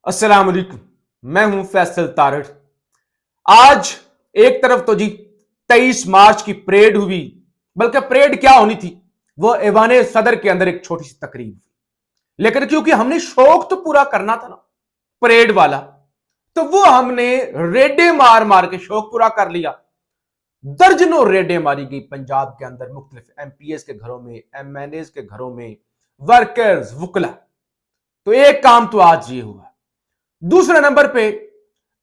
السلام علیکم، میں ہوں فیصل تارڑ۔ آج ایک طرف تو 23 مارچ کی پریڈ ہوئی، بلکہ پریڈ کیا ہونی تھی، وہ ایوان صدر کے اندر ایک چھوٹی سی تقریب ہوئی، لیکن کیونکہ ہم نے شوق تو پورا کرنا تھا نا پریڈ والا، تو وہ ہم نے ریڈے مار مار کے شوق پورا کر لیا۔ درجنوں ریڈیں ماری گئی پنجاب کے اندر، مختلف ایم پی ایس کے گھروں میں، ایم این ایز کے گھروں میں، ورکرز، وکلا۔ تو ایک کام تو آج یہ ہوا۔ دوسرے نمبر پہ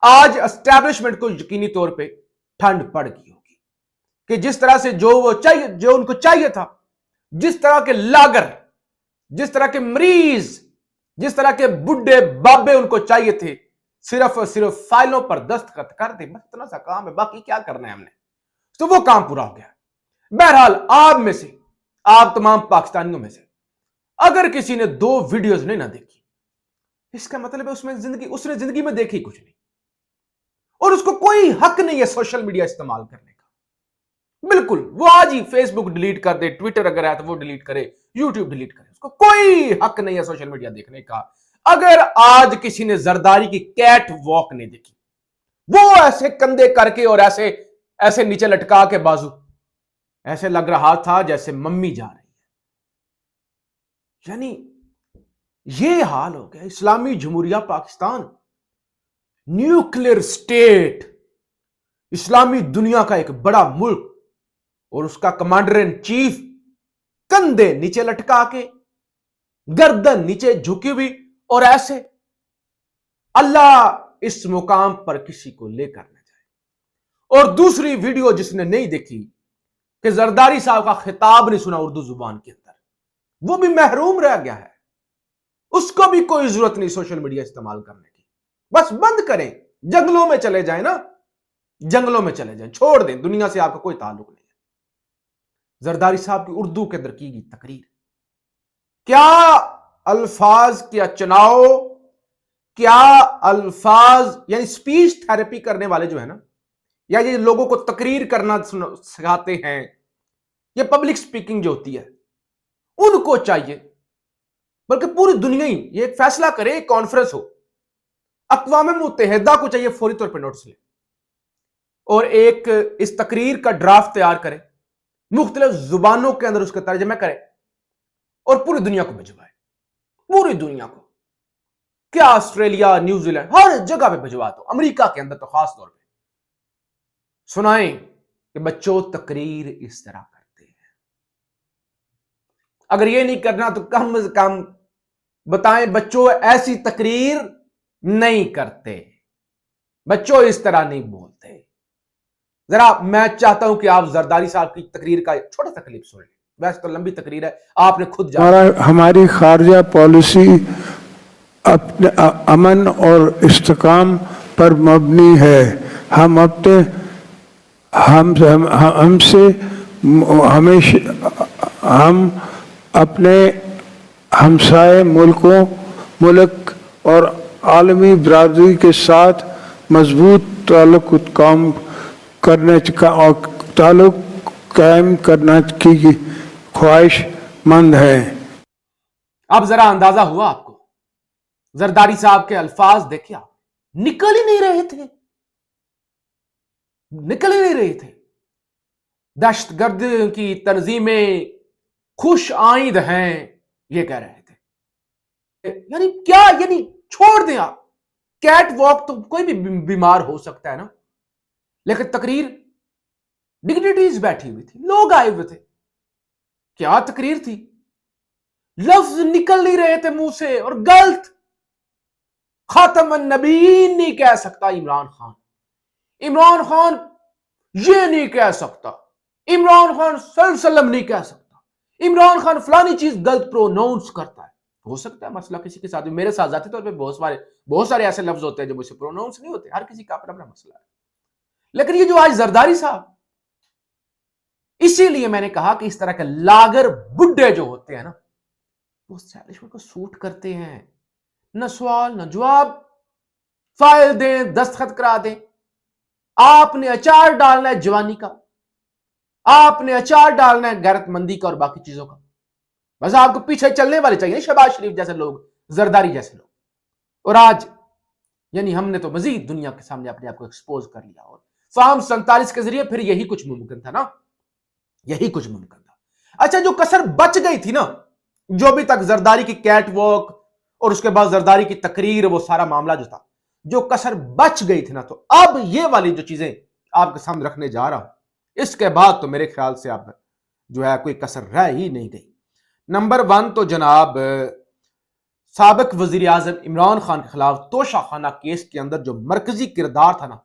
آج اسٹیبلشمنٹ کو یقینی طور پہ ٹھنڈ پڑ گئی ہوگی کہ جس طرح سے جو ان کو چاہیے تھا، جس طرح کے لاگر، جس طرح کے مریض، جس طرح کے بڈھے بابے ان کو چاہیے تھے، صرف اور صرف فائلوں پر دستخط کر دے، بس اتنا سا کام ہے، باقی کیا کرنا ہے ہم نے، تو وہ کام پورا ہو گیا۔ بہرحال آپ میں سے، آپ تمام پاکستانیوں میں سے اگر کسی نے 2 ویڈیوز نہیں نہ دیکھی، اس کا مطلب ہے اس نے زندگی میں دیکھی کچھ نہیں، اور اس کو کوئی حق نہیں ہے سوشل میڈیا استعمال کرنے کا۔ بالکل، وہ آج ہی فیس بک ڈیلیٹ کر دے، ٹویٹر اگر ہے تو وہ ڈیلیٹ کرے، یوٹیوب ڈیلیٹ کرے، اس کو کوئی حق نہیں ہے سوشل میڈیا دیکھنے کا۔ اگر آج کسی نے زرداری کی کیٹ واک نہیں دیکھی، وہ ایسے کندھے کر کے اور ایسے نیچے لٹکا کے بازو، ایسے لگ رہا تھا جیسے ممی جا رہی ہے۔ یعنی یہ حال ہو گیا اسلامی جمہوریہ پاکستان، نیوکلیر سٹیٹ، اسلامی دنیا کا ایک بڑا ملک، اور اس کا کمانڈر ان چیف کندھے نیچے لٹکا کے، گردن نیچے جھکی ہوئی، اور ایسے اللہ اس مقام پر کسی کو لے کر نہ جائے۔ اور دوسری ویڈیو جس نے نہیں دیکھی کہ زرداری صاحب کا خطاب نہیں سنا اردو زبان کے اندر، وہ بھی محروم رہ گیا ہے، اس کو بھی کوئی ضرورت نہیں سوشل میڈیا استعمال کرنے کی۔ بس بند کریں، جنگلوں میں چلے جائیں نا، جنگلوں میں چلے جائیں، چھوڑ دیں، دنیا سے آپ کا کوئی تعلق نہیں ہے۔ زرداری صاحب کی اردو کے اندر کی گئی تقریر، کیا الفاظ کیا چناؤ، کیا الفاظ، یعنی سپیچ تھراپی کرنے والے جو ہے نا، یا یہ لوگوں کو تقریر کرنا سکھاتے ہیں، یہ پبلک سپیکنگ جو ہوتی ہے، ان کو چاہیے، بلکہ پوری دنیا ہی یہ ایک فیصلہ کرے، ایک کانفرنس ہو، اقوام متحدہ کو چاہیے فوری طور پر نوٹس لے اور ایک اس تقریر کا ڈرافٹ تیار کرے، مختلف زبانوں کے اندر اس کا ترجمہ کرے اور پوری دنیا کو بھجوائے، پوری دنیا کو، کیا آسٹریلیا، نیوزی لینڈ، ہر جگہ پہ بھجوا دو، امریکہ کے اندر تو خاص طور پہ سنائیں کہ بچوں تقریر اس طرح کرتے ہیں۔ اگر یہ نہیں کرنا تو کم از کم بتائیں بچوں ایسی تقریر نہیں کرتے، بچوں اس طرح نہیں بولتے۔ ذرا میں چاہتا ہوں کہ آپ زرداری صاحب کی تقریر کا ایک چھوٹا سا کلپ سن لیں، ویسے تو لمبی تقریر ہے، آپ نے خود ہماری خارجہ پالیسی اپنے امن اور استحکام پر مبنی ہے۔ ہم اپنے ہمسائے ملک اور عالمی برادری کے ساتھ مضبوط تعلق قائم کرنے کی خواہش مند ہیں۔ اب ذرا اندازہ ہوا آپ کو، زرداری صاحب کے الفاظ دیکھیں، آپ نکل ہی نہیں رہے تھے۔ دہشت گرد کی تنظیمیں خوش آئند ہیں، یہ کہہ رہے تھے۔ یعنی کیا، یعنی چھوڑ دیں آپ، کیٹ واک تو کوئی بھی بیمار ہو سکتا ہے نا، لیکن تقریر، ڈگنیٹیز بیٹھی ہوئی تھی، لوگ آئے ہوئے تھے، کیا تقریر تھی، لفظ نکل نہیں رہے تھے منہ سے، اور غلط۔ خاتم النبیین نہیں کہہ سکتا عمران خان یہ نہیں کہہ سکتا، عمران خان صلی اللہ علیہ وسلم نہیں کہہ سکتا، عمران خان فلانی چیز غلط پروناؤنس کرتا ہے۔ ہو سکتا ہے مسئلہ کسی کے ساتھ، میرے ساتھ ذاتی طور پہ بہت سارے ایسے لفظ ہوتے ہیں جو مجھ سے پروناؤنس نہیں ہوتے، ہر کسی کا اپنا اپنا مسئلہ ہے۔ لیکن یہ جو آج زرداری صاحب، اسی لیے میں نے کہا کہ اس طرح کے لاگر بڈھے جو ہوتے ہیں نا، وہ اسٹیبلشمنٹ کو سوٹ کرتے ہیں، نہ سوال نہ جواب، فائل دیں، دستخط کرا دیں۔ آپ نے اچار ڈالنا ہے جوانی کا، آپ نے اچار ڈالنا ہے غیرت مندی کا اور باقی چیزوں کا، بس آپ کو پیچھے چلنے والے چاہیے، شہباز شریف جیسے لوگ، زرداری جیسے لوگ۔ اور آج یعنی ہم نے تو مزید دنیا کے سامنے اپنے آپ کو ایکسپوز کر لیا، اور فارم 47 کے ذریعے پھر یہی کچھ ممکن تھا نا، یہی کچھ ممکن تھا۔ اچھا، جو کسر بچ گئی تھی نا، جو ابھی تک زرداری کی کیٹ واک اور اس کے بعد زرداری کی تقریر، وہ سارا معاملہ جو تھا، جو کسر بچ گئی تھی نا، تو اب یہ والی جو چیزیں آپ کے سامنے رکھنے جا رہا ہوں، اس کے بعد تو میرے خیال سے اب جو ہے کوئی کسر رہ ہی نہیں گئی۔ نمبر 1 تو جناب سابق وزیر اعظم عمران خان کے خلاف توشہ خانہ کیس کے اندر جو مرکزی کردار تھا نا،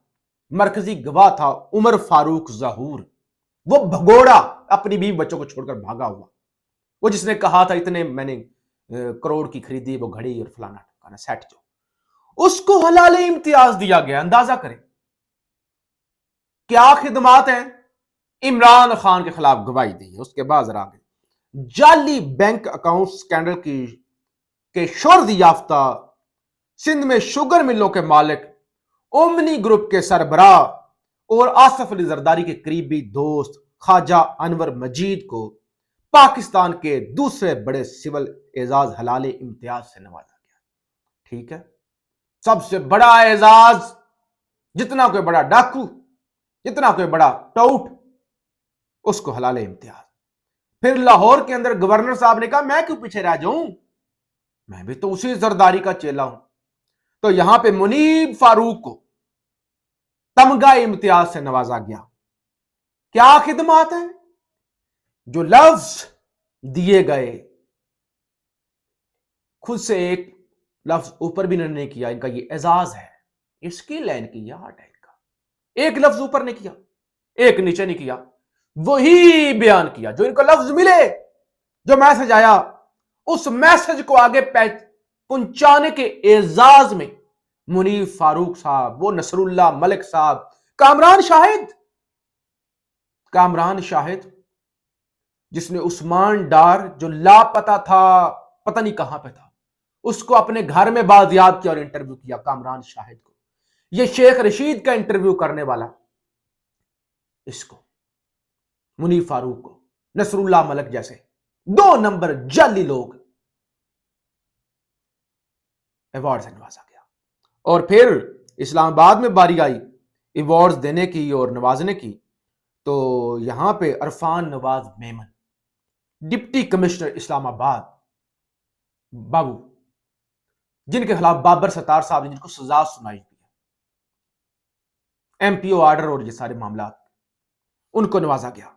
مرکزی گواہ تھا عمر فاروق ظہور، وہ بھگوڑا اپنی بیوی بچوں کو چھوڑ کر بھاگا ہوا، وہ جس نے کہا تھا اتنے میں نے کروڑ کی خریدی وہ گھڑی اور فلانا ٹھکانا سیٹ، جو اس کو حلال امتیاز دیا گیا۔ اندازہ کریں کیا خدمات ہیں، عمران خان کے خلاف گواہی دی ہے۔ اس کے بعد ذرا آگے، جعلی بینک اکاؤنٹ سکینڈل کے شہرت یافتہ سندھ میں شوگر ملوں کے مالک اومنی گروپ کے سربراہ اور آصف علی زرداری کے قریبی دوست خواجہ انور مجید کو پاکستان کے دوسرے بڑے سول اعزاز حلال امتیاز سے نوازا گیا۔ ٹھیک ہے، سب سے بڑا اعزاز، جتنا کوئی بڑا ڈاکو، جتنا کوئی بڑا ٹوٹ، اس کو حلال امتیاز۔ پھر لاہور کے اندر گورنر صاحب نے کہا میں کیوں پیچھے رہ جاؤں، میں بھی تو اسی زرداری کا چیلا ہوں، تو یہاں پہ منیب فاروق کو تمغہ امتیاز سے نوازا گیا۔ کیا خدمات ہیں، جو لفظ دیے گئے، خود سے ایک لفظ اوپر بھی انہوں نے کیا، ان کا یہ اعزاز ہے، اس کی لائن کی یا ہٹ ہے، ان کا ایک لفظ اوپر نہیں کیا، ایک نیچے نہیں کیا، وہی بیان کیا جو ان کو لفظ ملے، جو میسج آیا، اس میسج کو آگے پہنچانے کے اعزاز میں منیب فاروق صاحب، وہ نصر اللہ ملک صاحب، کامران شاہد جس نے عثمان ڈار جو لاپتہ تھا، پتہ نہیں کہاں پہ تھا، اس کو اپنے گھر میں بازیاب کیا اور انٹرویو کیا، کامران شاہد کو، یہ شیخ رشید کا انٹرویو کرنے والا، اس کو منیب فاروق کو، نصر اللہ ملک جیسے 2 نمبر جعلی لوگ ایوارڈ سے نوازا گیا۔ اور پھر اسلام آباد میں باری آئی ایوارڈز دینے کی اور نوازنے کی، تو یہاں پہ عرفان نواز میمن، ڈپٹی کمشنر اسلام آباد بابو، جن کے خلاف بابر ستار صاحب نے جن کو سزا سنائی ہوئی ہے، MPO آرڈر اور یہ سارے معاملات، ان کو نوازا گیا۔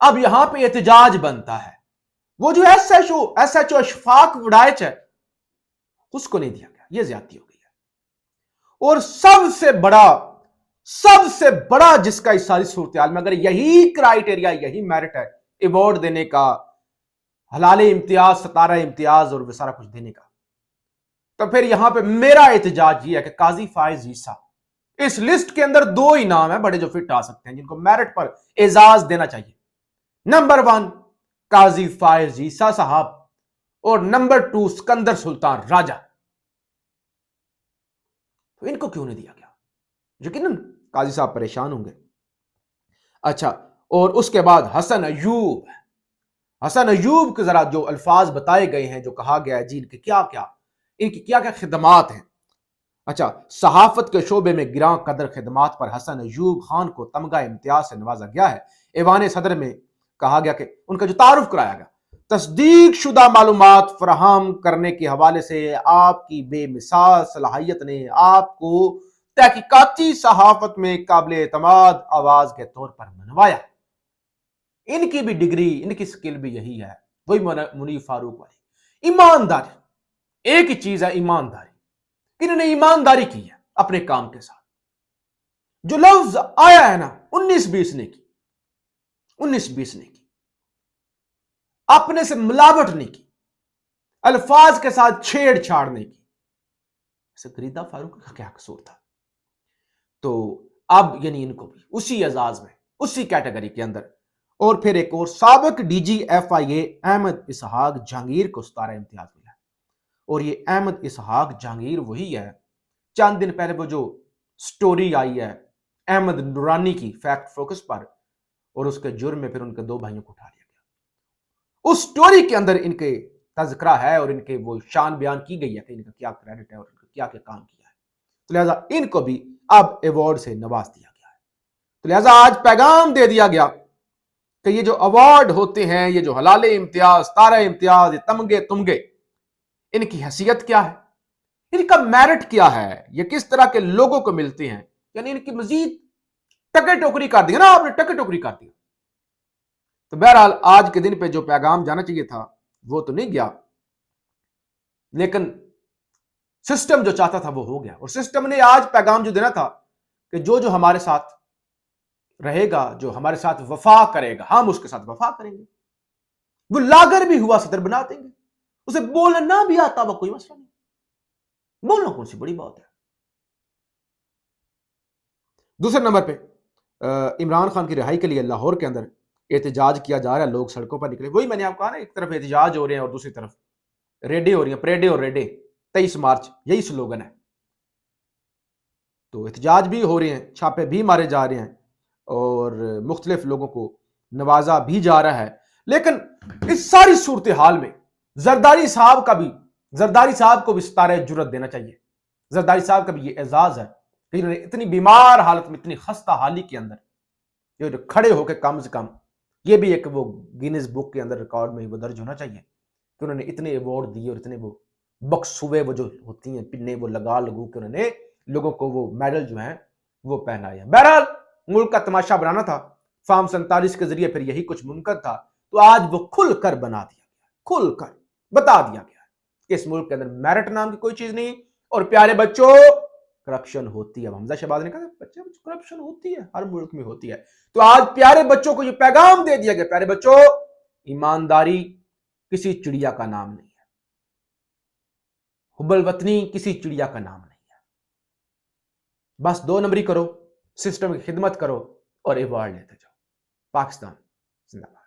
اب یہاں پہ احتجاج بنتا ہے، وہ جو ایس ایچ او اشفاق وڈائچ ہے، اس کو نہیں دیا گیا، یہ زیادتی ہو گئی ہے۔ اور سب سے بڑا جس کا اس ساری صورتحال میں اگر یہی کرائیٹیریا، یہی میرٹ ہے ایوارڈ دینے کا، حلال امتیاز، 17 امتیاز اور وہ سارا کچھ دینے کا، تو پھر یہاں پہ میرا احتجاج یہ ہے کہ قاضی فائز عیسیٰ، اس لسٹ کے اندر 2 ہی نام ہیں بڑے جو فٹ آ سکتے ہیں، جن کو میرٹ پر اعزاز دینا چاہیے۔ نمبر 1 قاضی فائز عیسیٰ صاحب، اور نمبر 2 سکندر سلطان راجہ۔ تو ان کو کیوں نہیں دیا گیا؟ یقیناً قاضی صاحب پریشان ہوں گے۔ اچھا، اور اس کے بعد حسن ایوب کے ذرا جو الفاظ بتائے گئے ہیں، جو کہا گیا ہے جی ان کی کیا خدمات ہیں۔ اچھا، صحافت کے شعبے میں گراں قدر خدمات پر حسن ایوب خان کو تمغہ امتیاز سے نوازا گیا ہے۔ ایوان صدر میں کہا گیا کہ ان کا جو تعارف کرایا گیا، تصدیق شدہ معلومات فراہم کرنے کے حوالے سے آپ کی بے مثال صلاحیت نے آپ کو تحقیقاتی صحافت میں قابل اعتماد آواز کے طور پر منوایا۔ ان کی بھی ڈگری، ان کی سکل بھی یہی ہے، وہی منیب فاروق والی ایمانداری۔ ایک ہی چیز ہے ایمانداری، انہوں نے ایمانداری کی ہے اپنے کام کے ساتھ۔ جو لفظ آیا ہے نا 19-20 نے کی، اپنے سے ملاوٹ نہیں کی، الفاظ کے ساتھ چھیڑ چھاڑ نہیں کی۔ غریدہ فاروق کا کیا قصور تھا؟ تو اب یعنی ان کو بھی اسی اعزاز میں، اسی کیٹیگری کے اندر۔ اور پھر ایک اور سابق DG FIA احمد اسحاق جہانگیر کو 17 امتیاز ملا، اور یہ احمد اسحاق جہانگیر وہی ہے، چند دن پہلے وہ جو سٹوری آئی ہے احمد نورانی کی فیکٹ فوکس پر، اور اس کے جرم میں پھر ان کے 2 بھائیوں کو اٹھا لیا گیا۔ اس سٹوری کے اندر ان کے تذکرہ ہے اور ان کے وہ شان بیان کی گئی ہے کہ ان کا کیا کریڈٹ ہے اور کیا کام کیا ہے۔ تو لہذا ان کو بھی اب ایوارڈ سے نواز دیا گیا ہے. تو لہذا آج پیغام دے دیا گیا کہ یہ جو ایوارڈ ہوتے ہیں، یہ جو حلال امتیاز، تارہ امتیاز، یہ تمغے تمغے، ان کی حیثیت کیا ہے، ان کا میرٹ کیا ہے، یہ کس طرح کے لوگوں کو ملتے ہیں، یعنی ان کی مزید ٹکے ٹوکری کر دیا نا آپ نے، ٹکے ٹوکری کر دیا. تو بہرحال آج کے دن پہ جو پیغام جانا چاہیے تھا وہ تو نہیں گیا، لیکن سسٹم جو چاہتا تھا وہ ہو گیا. اور سسٹم نے آج پیغام جو دینا تھا کہ جو ہمارے ساتھ رہے گا، جو ہمارے ساتھ وفا کرے گا، ہم اس کے ساتھ وفا کریں گے. وہ لاگر بھی ہوا صدر بنا دیں گے، اسے بولنا بھی آتا وہ کوئی مسئلہ نہیں، بولنا کون سی بڑی بات ہے. دوسرے نمبر پہ عمران خان کی رہائی کے لیے لاہور کے اندر احتجاج کیا جا رہا ہے، لوگ سڑکوں پر نکلے. وہی میں نے آپ کو کہا نا، ایک طرف احتجاج ہو رہے ہیں اور دوسری طرف ریڈے ہو رہی ہیں، پریڈے اور ریڈے. 23 مارچ یہی سلوگن ہے. تو احتجاج بھی ہو رہے ہیں، چھاپے بھی مارے جا رہے ہیں اور مختلف لوگوں کو نوازا بھی جا رہا ہے. لیکن اس ساری صورتحال میں زرداری صاحب کو بھی ستارہ جرت دینا چاہیے. زرداری صاحب کا بھی یہ اعزاز ہے کہ انہوں نے اتنی بیمار حالت میں، اتنی خستہ حالی کے اندر جو کھڑے ہو کے کم سے کم، یہ بھی ایک وہ گینز بک کے اندر ریکارڈ میں وہ درج ہونا چاہیے کہ انہوں نے اتنے ایوارڈ دیے اور اتنے وہ بکسوے وہ جو ہوتی ہیں پنے وہ لگو کے انہوں نے لوگوں کو وہ میڈل جو ہیں وہ پہنایا. بہرحال ملک کا تماشا بنانا تھا، فارم 47 کے ذریعے پھر یہی کچھ ممکن تھا. تو آج وہ کھل کر بنا دیا گیا، کھل کر بتا دیا گیا کہ اس ملک کے اندر میرٹ نام کی کوئی چیز نہیں. اور پیارے بچوں، کرپشن ہوتی ہے. حمزہ شہباز نے کہا بچے کرپشن ہوتی ہے، ہر ملک میں ہوتی ہے. تو آج پیارے بچوں کو یہ پیغام دے دیا گیا، پیارے بچوں، ایمانداری کسی چڑیا کا نام نہیں ہے، حب الوطنی کسی چڑیا کا نام نہیں ہے. بس 2 نمبری کرو، سسٹم کی خدمت کرو اور ایوارڈ لیتے جاؤ. پاکستان زندہ باد.